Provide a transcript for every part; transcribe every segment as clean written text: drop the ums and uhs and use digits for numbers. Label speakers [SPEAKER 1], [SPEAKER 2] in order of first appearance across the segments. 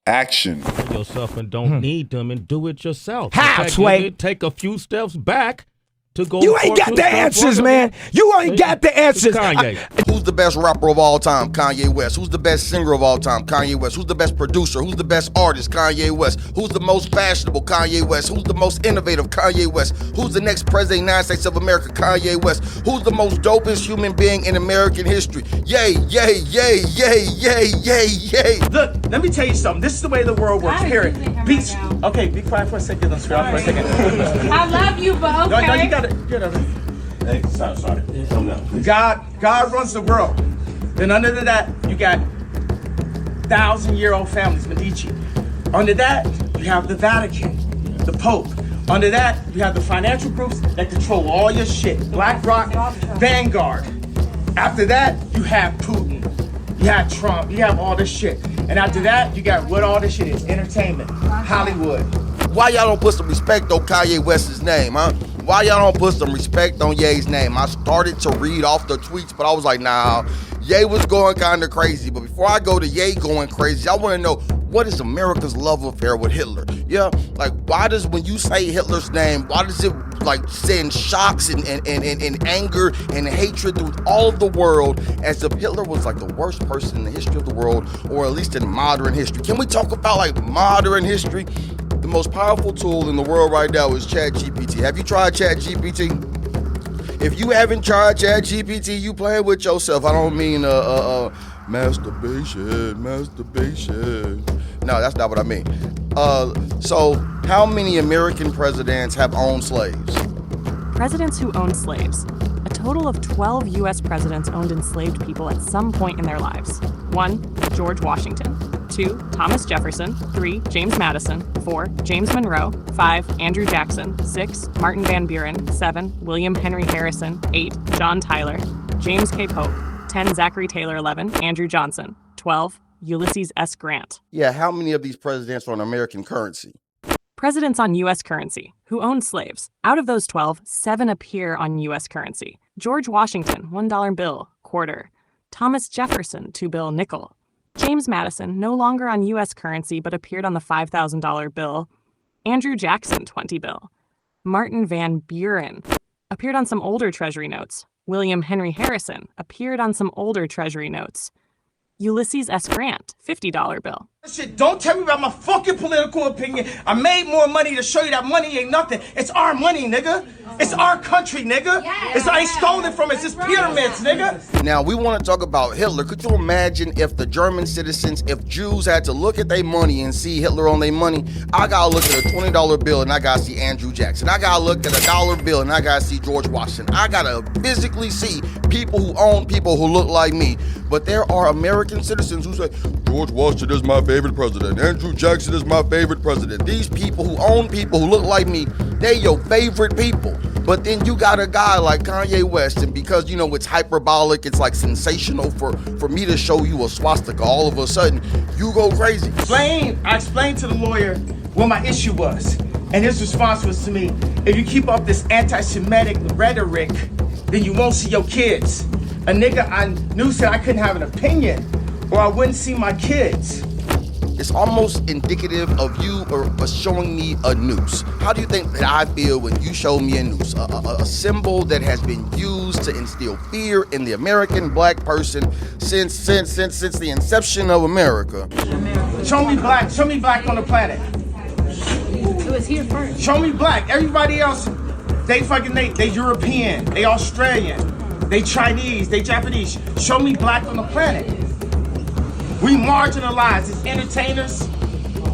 [SPEAKER 1] Action.
[SPEAKER 2] Yourself and don't need them and do it yourself.
[SPEAKER 3] How, Sway?
[SPEAKER 2] Take a few steps back to go.
[SPEAKER 3] You ain't got the answers, man. You ain't got the answers.
[SPEAKER 2] Kanye.
[SPEAKER 4] Who's the best rapper of all time? Kanye West. Who's the best singer of all time? Kanye West. Who's the best producer? Who's the best artist? Kanye West. Who's the most fashionable? Kanye West. Who's the most innovative? Kanye West. Who's the next president of the United States of America? Kanye West. Who's the most dopest human being in American history? Yay, yay, yay, yay, yay, yay, yay.
[SPEAKER 5] Look, let me tell you something. This is the way the world works. Period. Okay, be quiet for a second. Let's for a second.
[SPEAKER 6] I love you, but okay.
[SPEAKER 5] No, you got it. Get over.
[SPEAKER 7] Hey, sorry.
[SPEAKER 5] God runs the world. Then under that, you got 1,000-year-old families, Medici. Under that, you have the Vatican, the Pope. Under that, you have the financial groups that control all your shit. BlackRock, Vanguard. After that, you have Putin. You have Trump. You have all this shit. And after that, you got what all this shit is. Entertainment. Hollywood.
[SPEAKER 4] Why y'all don't put some respect on Kanye West's name, huh? Why y'all don't put some respect on Ye's name? I started to read off the tweets, but I was like, nah, Ye was going kind of crazy. But before I go to Ye going crazy, I want to know, what is America's love affair with Hitler? Yeah, like, why does, when you say Hitler's name, why does it, like, send shocks and anger and hatred through all of the world, as if Hitler was, like, the worst person in the history of the world, or at least in modern history? Can we talk about, like, modern history? The most powerful tool in the world right now is ChatGPT. Have you tried ChatGPT? If you haven't tried ChatGPT, you playing with yourself. I don't mean masturbation. No, that's not what I mean. So how many American presidents have owned slaves?
[SPEAKER 8] Presidents who owned slaves. A total of 12 U.S. presidents owned enslaved people at some point in their lives. 1. George Washington. 2. Thomas Jefferson. 3. James Madison. 4. James Monroe. 5. Andrew Jackson. 6. Martin Van Buren. 7. William Henry Harrison. 8. John Tyler. James K. Pope. 10. Zachary Taylor. 11. Andrew Johnson. 12. Ulysses S. Grant.
[SPEAKER 4] Yeah, how many of these presidents are on American currency?
[SPEAKER 8] Presidents on U.S. currency who owned slaves. Out of those 12, 7 appear on U.S. currency. George Washington, $1 bill, quarter. Thomas Jefferson, $2 bill, nickel. James Madison, no longer on U.S. currency but appeared on the $5,000 bill. Andrew Jackson, 20 bill. Martin Van Buren appeared on some older Treasury notes. William Henry Harrison appeared on some older Treasury notes. Ulysses S. Grant, $50 bill.
[SPEAKER 5] Shit, don't tell me about my fucking political opinion. I made more money to show you that money ain't nothing. It's our money, nigga. It's our country, nigga. I ain't stolen from it. It's pyramids, nigga.
[SPEAKER 4] Now, we want to talk about Hitler. Could you imagine if the German citizens, if Jews had to look at their money and see Hitler on their money? I got to look at a $20 bill and I got to see Andrew Jackson. I got to look at a $1 bill and I got to see George Washington. I got to physically see people who own people who look like me. But there are American citizens who say, George Washington is my favorite president. Andrew Jackson is my favorite president. These people who own people who look like me, they're your favorite people. But then you got a guy like Kanye West, and because, you know, it's hyperbolic, it's like sensational for me to show you a swastika, all of a sudden, you go crazy.
[SPEAKER 5] I explained to the lawyer what my issue was. And his response was to me, if you keep up this anti-Semitic rhetoric, then you won't see your kids. A nigga I knew said I couldn't have an opinion or I wouldn't see my kids.
[SPEAKER 4] It's almost indicative of you or showing me a noose. How do you think that I feel when you show me a noose? A symbol that has been used to instill fear in the American black person since the inception of America.
[SPEAKER 5] Show me black on the planet.
[SPEAKER 6] It was here first.
[SPEAKER 5] Show me black. Everybody else, they European, they Australian, they Chinese, they Japanese. Show me black on the planet. We marginalized as entertainers.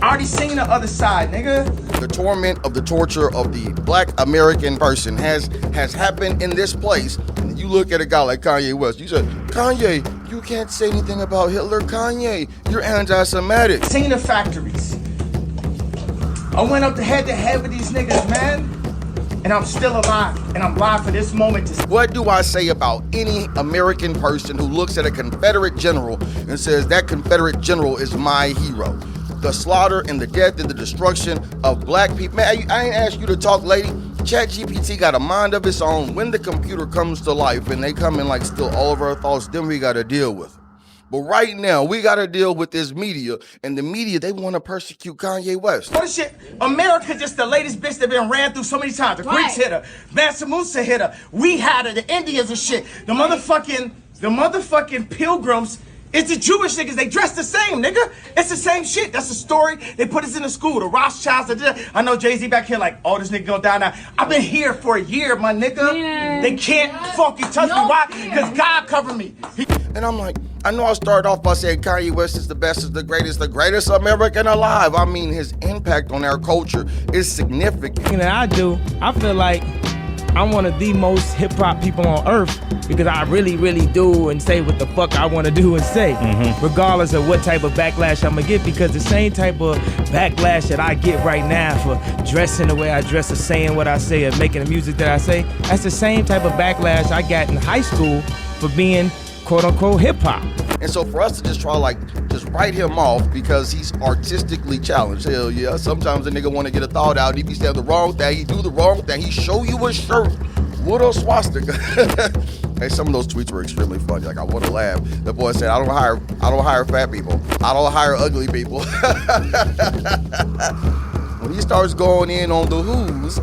[SPEAKER 5] I already seen the other side, nigga.
[SPEAKER 4] The torment of the torture of the black American person has happened in this place. And you look at a guy like Kanye West, you say, Kanye, you can't say anything about Hitler. Kanye, you're anti-Semitic.
[SPEAKER 5] Seen the factories. I went up to head with these niggas, man. And I'm still alive, and I'm alive for this moment.
[SPEAKER 4] What do I say about any American person who looks at a Confederate general and says that Confederate general is my hero? The slaughter and the death and the destruction of black people. Man, I ain't asked you to talk, lady. ChatGPT got a mind of its own. When the computer comes to life and they come and like steal all of our thoughts, then we gotta deal with it. But right now, we got to deal with this media, and the media, they want to persecute Kanye West.
[SPEAKER 5] What shit? America just the latest bitch that been ran through so many times. The Greeks hit her, Mansa Musa hit her, we had her, the Indians and shit. The motherfucking pilgrims. It's the Jewish niggas, they dress the same, nigga. It's the same shit. That's the story. They put us in the school. The Rothschilds. I know Jay-Z back here like, oh, this nigga gonna die now. I've been here for a year, my nigga. Yeah. They can't fucking touch me. Why? Because God covered me.
[SPEAKER 4] And I'm like, I know I started off by saying Kanye West is the best, is the greatest American alive. I mean, his impact on our culture is significant.
[SPEAKER 3] You know, I feel like I'm one of the most hip-hop people on earth because I really, really do and say what the fuck I want to do and say, regardless of what type of backlash I'm going to get, because the same type of backlash that I get right now for dressing the way I dress or saying what I say or making the music that I say, that's the same type of backlash I got in high school for being quote-unquote hip-hop.
[SPEAKER 4] And so for us to just try just write him off because he's artistically challenged, hell yeah. Sometimes a nigga want to get a thought out, he be saying the wrong thing, he do the wrong thing, he show you a shirt with a swastika. Hey, some of those tweets were extremely funny. Like, I want to laugh. The boy said, I don't hire fat people. I don't hire ugly people. When he starts going in on the who's,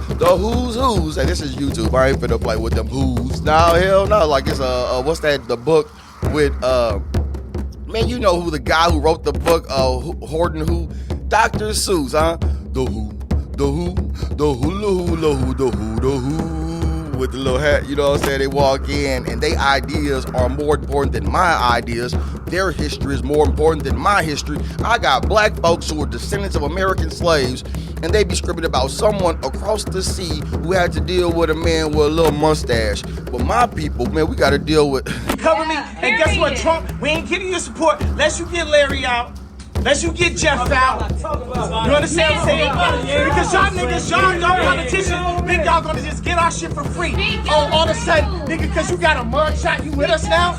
[SPEAKER 4] and this is YouTube, I ain't finna play with them who's. Nah, hell no. Like, it's what's that, the book with, man, you know who the guy who wrote the book, Horton Who? Dr. Seuss, huh? The who, the who. With the little hat, you know what I'm saying? They walk in and their ideas are more important than my ideas. Their history is more important than my history. I got black folks who are descendants of American slaves, and they be scribbling about someone across the sea who had to deal with a man with a little mustache. But my people, man, we got to deal with...
[SPEAKER 5] Cover me, and guess what, Trump? We ain't giving you support unless you get Larry out. Unless you get Jeff out. You understand what I'm saying? Because y'all niggas, y'all politicians, think y'all gonna just get our shit for free. Oh, all of a sudden, nigga, because you got a mugshot, you with us now?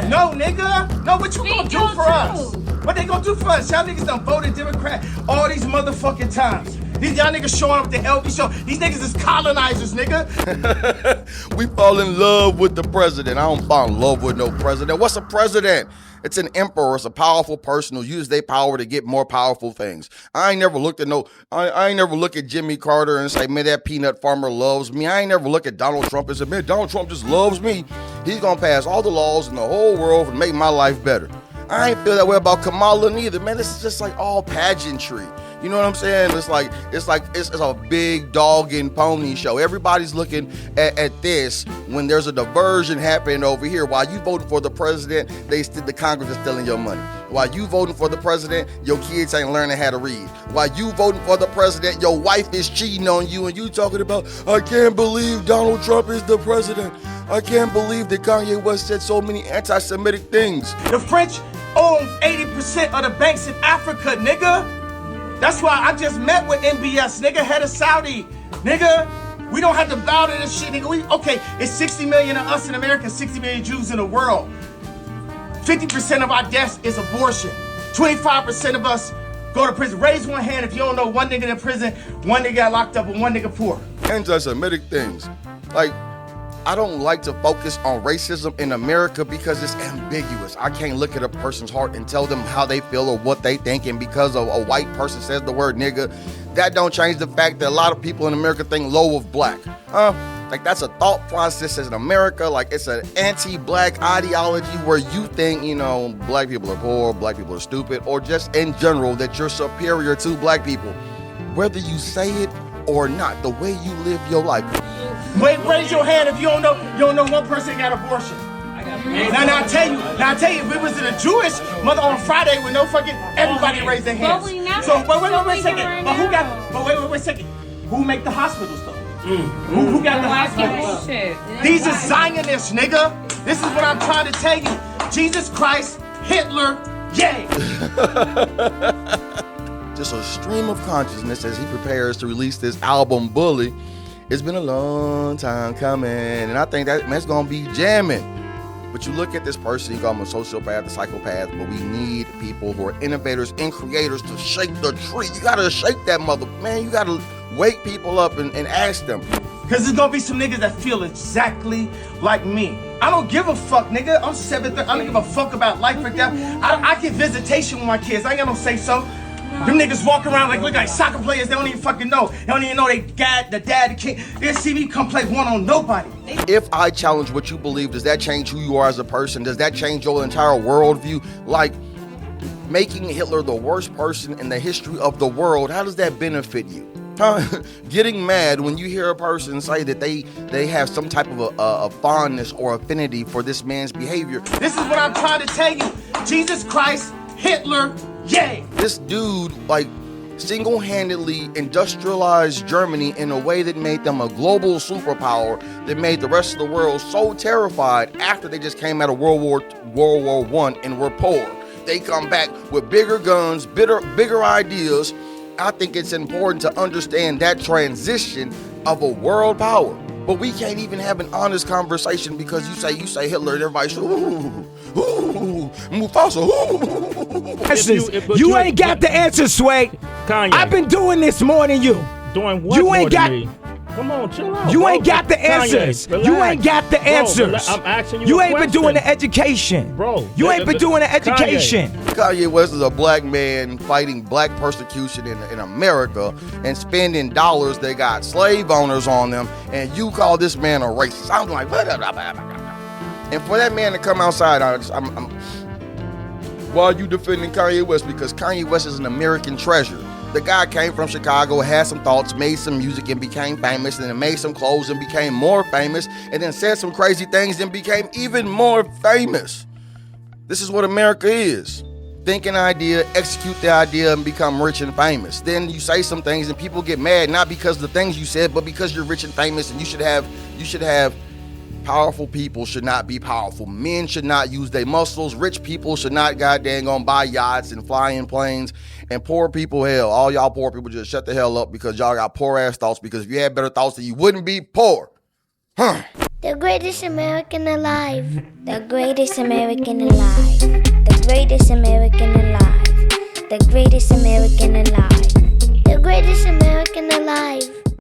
[SPEAKER 5] No, nigga. No, what you gonna do for us? What they gonna do for us? Y'all niggas done voted Democrat all these motherfucking times. These y'all niggas showing up at the LB show. These niggas is colonizers, nigga.
[SPEAKER 4] We fall in love with the president. I don't fall in love with no president. What's a president? It's an emperor. It's a powerful person who uses their power to get more powerful things. I ain't never looked at I ain't never look at Jimmy Carter and say, man, that peanut farmer loves me. I ain't never look at Donald Trump and say, man, Donald Trump just loves me. He's gonna pass all the laws in the whole world and make my life better. I ain't feel that way about Kamala neither, man. This is just like all pageantry. You know what I'm saying? It's a big dog and pony show. Everybody's looking at this when there's a diversion happening over here. While you voting for the president, the Congress is stealing your money. While you voting for the president, your kids ain't learning how to read. While you voting for the president, your wife is cheating on you, and you talking about, I can't believe Donald Trump is the president. I can't believe that Kanye West said so many anti-Semitic things.
[SPEAKER 5] The French own 80% of the banks in Africa, nigga. That's why I just met with MBS, nigga, head of Saudi. Nigga, we don't have to bow to this shit, nigga. Okay, it's 60 million of us in America, 60 million Jews in the world. 50% of our deaths is abortion. 25% of us go to prison. Raise one hand if you don't know one nigga in prison, one nigga got locked up, and one nigga poor.
[SPEAKER 4] Anti-Semitic things. Like, I don't like to focus on racism in America because it's ambiguous. I can't look at a person's heart and tell them how they feel or what they think, and because a white person says the word nigga, that don't change the fact that a lot of people in America think low of black. Like, that's a thought process in America. Like, it's an anti-black ideology where you think, you know, black people are poor, black people are stupid, or just in general that you're superior to black people. Whether you say it or not, the way you live your life.
[SPEAKER 5] Wait, raise your hand if you don't know one person got abortion. Now I tell you, if it was in a Jewish mother on Friday with no fucking, everybody raised their hands. So wait a second. But wait a second. Who make the hospitals though? Who got the hospitals? These are Zionists, nigga. This is what I'm trying to tell you. Jesus Christ, Hitler, yay.
[SPEAKER 4] Just a stream of consciousness as he prepares to release this album, Bully. It's been a long time coming, and I think that's gonna be jamming. But you look at this person, you call him a sociopath, a psychopath, but we need people who are innovators and creators to shake the tree. You gotta shake that man. You gotta wake people up and ask them.
[SPEAKER 5] Because there's gonna be some niggas that feel exactly like me. I don't give a fuck, nigga. I'm 7'3". I don't give a fuck about life or death. I get visitation with my kids. I ain't got no say so. Them niggas walk around like look like soccer players. They don't even fucking know. They don't even know the dad, the king. They see me come play one on nobody.
[SPEAKER 4] If I challenge what you believe, does that change who you are as a person? Does that change your entire worldview? Like, making Hitler the worst person in the history of the world, how does that benefit you? Getting mad when you hear a person say that they have some type of a fondness or affinity for this man's behavior.
[SPEAKER 5] This is what I'm trying to tell you. Jesus Christ, Hitler, yay!
[SPEAKER 4] This dude, like, single-handedly industrialized Germany in a way that made them a global superpower that made the rest of the world so terrified after they just came out of World War I and were poor. They come back with bigger guns, bigger ideas. I think it's important to understand that transition of a world power. But we can't even have an honest conversation because you say Hitler and everybody's ooh, Mufasa, ooh.
[SPEAKER 3] You ain't got the answer, Sway.
[SPEAKER 2] Kanye.
[SPEAKER 3] I've been doing this more than you.
[SPEAKER 2] Doing what?
[SPEAKER 3] You
[SPEAKER 2] more
[SPEAKER 3] ain't
[SPEAKER 2] than
[SPEAKER 3] got.
[SPEAKER 2] me? Come on, chill out.
[SPEAKER 3] You
[SPEAKER 2] bro.
[SPEAKER 3] ain't got the answers.
[SPEAKER 2] Kanye,
[SPEAKER 3] you ain't got the answers.
[SPEAKER 2] Bro, I'm asking you.
[SPEAKER 3] You
[SPEAKER 2] a
[SPEAKER 3] ain't been
[SPEAKER 2] question.
[SPEAKER 3] doing the education,
[SPEAKER 2] bro.
[SPEAKER 3] You ain't been doing the education.
[SPEAKER 4] Kanye West is a black man fighting black persecution in America and spending dollars that got slave owners on them, and you call this man a racist. I'm like, blah, blah, blah, blah, blah. And for that man to come outside, why are you defending Kanye West? Because Kanye West is an American treasure. The guy came from Chicago, had some thoughts, made some music and became famous, and then made some clothes and became more famous, and then said some crazy things and became even more famous. This is what America is. Think an idea, execute the idea, and become rich and famous. Then you say some things and people get mad, not because of the things you said, but because you're rich and famous, and you should have powerful people should not be powerful. Men should not use their muscles. Rich people should not goddamn gonna buy yachts and fly in planes. And poor people, hell, all y'all poor people just shut the hell up because y'all got poor ass thoughts, because if you had better thoughts then you wouldn't be poor.
[SPEAKER 1] The greatest American alive. The greatest American alive. The greatest American alive. The greatest American alive. The greatest American alive.